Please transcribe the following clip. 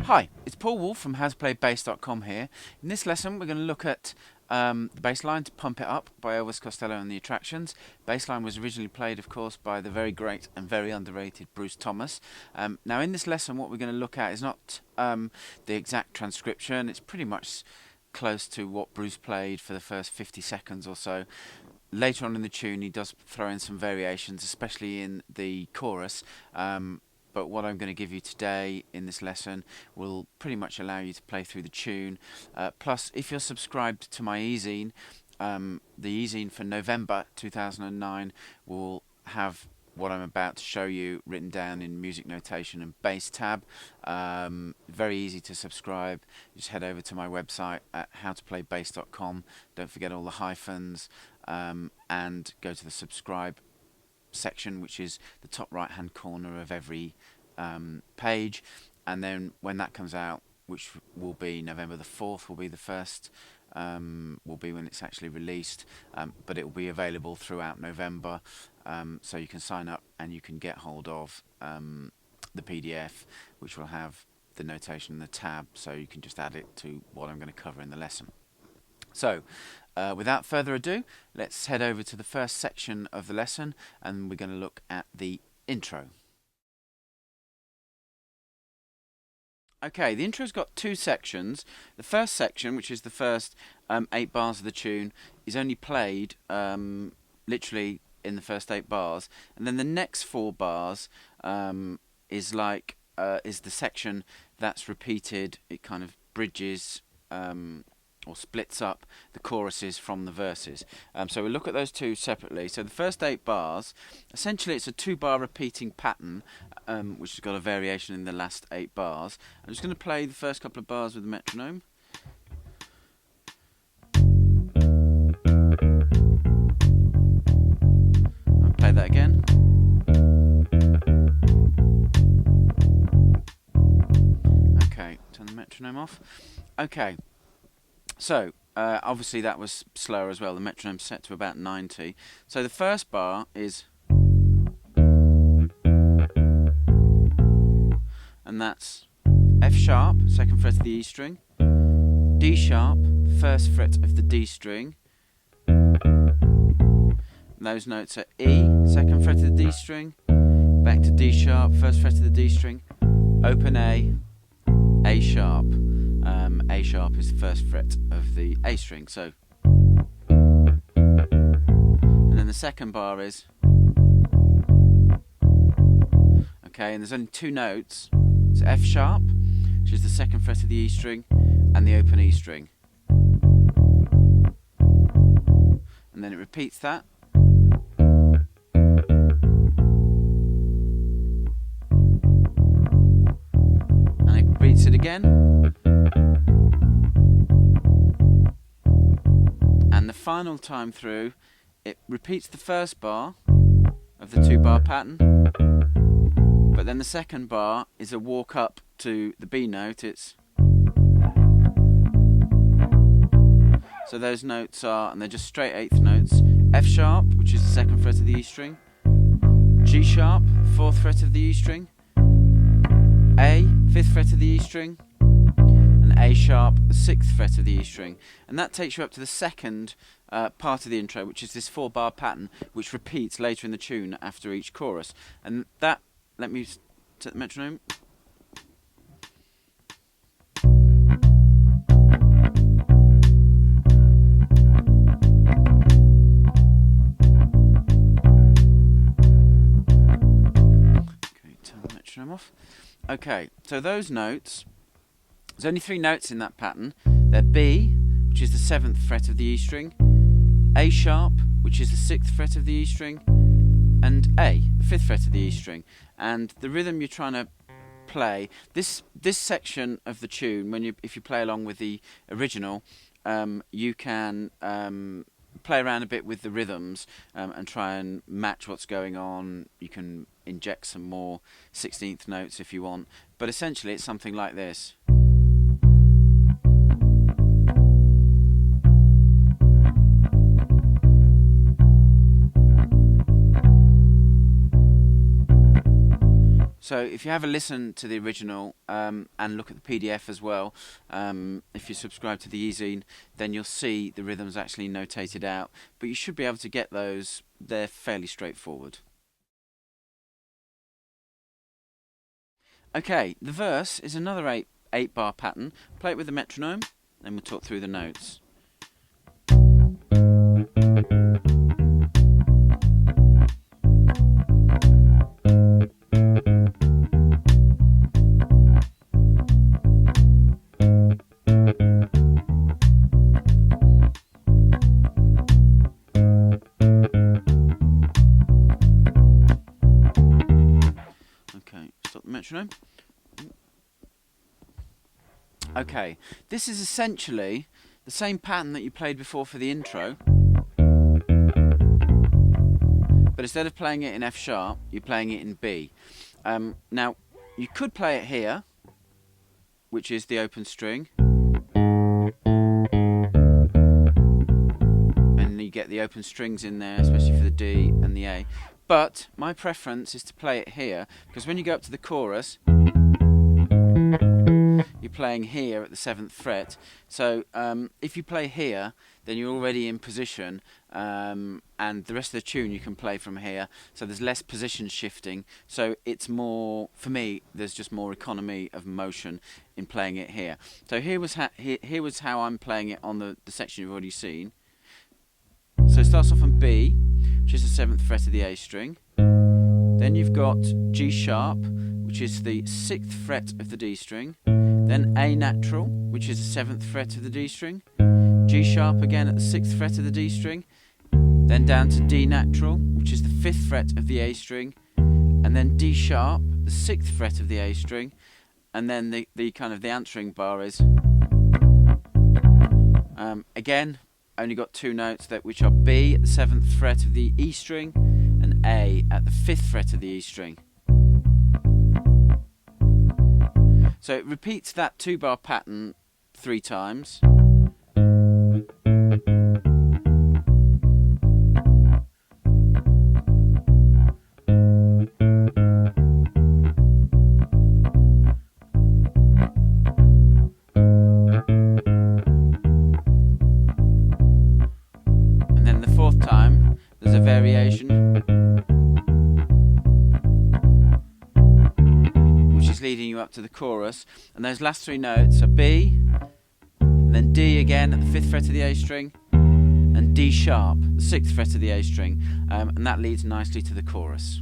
Hi, it's Paul Wolf from howtoplaybass.com here. In this lesson we're going to look at the bass line to Pump It Up by Elvis Costello and the Attractions. Bass line was originally played, of course, by the very great and very underrated Bruce Thomas. Now in this lesson what we're going to look at is not the exact transcription. It's pretty much close to what Bruce played for the first 50 seconds or so. Later on in the tune he does throw in some variations, especially in the chorus. But what I'm going to give you today in this lesson will pretty much allow you to play through the tune. Plus, if you're subscribed to my e-zine, the e-zine for November 2009 will have what I'm about to show you written down in music notation and bass tab. Very easy to subscribe. Just head over to my website at howtoplaybass.com. Don't forget all the hyphens, and go to the subscribe section, which is the top right hand corner of every page, and then when that comes out, which will be November the 4th, will be the first, will be when it's actually released, but it will be available throughout November, so you can sign up and you can get hold of the PDF, which will have the notation and the tab, so you can just add it to what I'm going to cover in the lesson. So, without further ado, let's head over to the first section of the lesson, and we're going to look at the intro. Okay, the intro's got two sections. The first section, which is the first 8 bars of the tune, is only played literally in the first 8 bars, and then the next 4 bars is the section that's repeated. It kind of bridges or splits up the choruses from the verses. So we'll look at those two separately. So the first 8 bars, essentially it's a 2-bar repeating pattern, which has got a variation in the last 8 bars. I'm just going to play the first couple of bars with the metronome. I'll play that again. Okay, turn the metronome off. Okay. So, obviously that was slower as well. The metronome's set to about 90. So the first bar is, and that's F sharp, 2nd fret of the E string, D sharp, 1st fret of the D string. And those notes are E, 2nd fret of the D string, back to D sharp, 1st fret of the D string, open A sharp. A sharp is the 1st fret of the A string, so, and then the second bar is, okay, and there's only 2 notes. It's F sharp, which is the 2nd fret of the E string, and the open E string, and then it repeats that, and it repeats it again. And the final time through, it repeats the first bar of the 2-bar pattern, but then the second bar is a walk up to the B note. So those notes are, and they're just straight 8th notes, F sharp, which is the 2nd fret of the E string, G sharp, 4th fret of the E string, A, 5th fret of the E string, A sharp, the 6th fret of the E string, and that takes you up to the second part of the intro, which is this 4-bar pattern, which repeats later in the tune after each chorus. And that, let me set the metronome. Okay, turn Okay, so those notes, there's only 3 notes in that pattern. They're B, which is the 7th fret of the E string, A sharp, which is the 6th fret of the E string, and A, the 5th fret of the E string. And the rhythm you're trying to play, this section of the tune, if you play along with the original, you can play around a bit with the rhythms and try and match what's going on. You can inject some more 16th notes if you want, but essentially it's something like this. So if you have a listen to the original and look at the PDF as well, if you subscribe to the e-zine, then you'll see the rhythms actually notated out. But you should be able to get those. They're fairly straightforward. Okay, the verse is another 8-bar pattern. Play it with the metronome, then we'll talk through the notes. Metronome. Okay, this is essentially the same pattern that you played before for the intro, but instead of playing it in F sharp, you're playing it in B. Now, you could play it here, which is the open string, and you get the open strings in there, especially for the D and the A. But my preference is to play it here, because when you go up to the chorus, you're playing here at the 7th fret. So if you play here, then you're already in position, and the rest of the tune you can play from here. So there's less position shifting. So it's more, for me, there's just more economy of motion in playing it here. So here was how I'm playing it on the section you've already seen. So it starts off on B, which is the 7th fret of the A string. Then you've got G sharp, which is the 6th fret of the D string. Then A natural, which is the 7th fret of the D string. G sharp again at the 6th fret of the D string. Then down to D natural, which is the 5th fret of the A string. And then D sharp, the 6th fret of the A string. And then the kind of the answering bar is again, only got 2 notes which are B at the 7th fret of the E string and A at the 5th fret of the E string. So it repeats that 2-bar pattern 3 times. Variation, which is leading you up to the chorus, and those last 3 notes are B, and then D again at the 5th fret of the A string, and D sharp, the 6th fret of the A string, and that leads nicely to the chorus.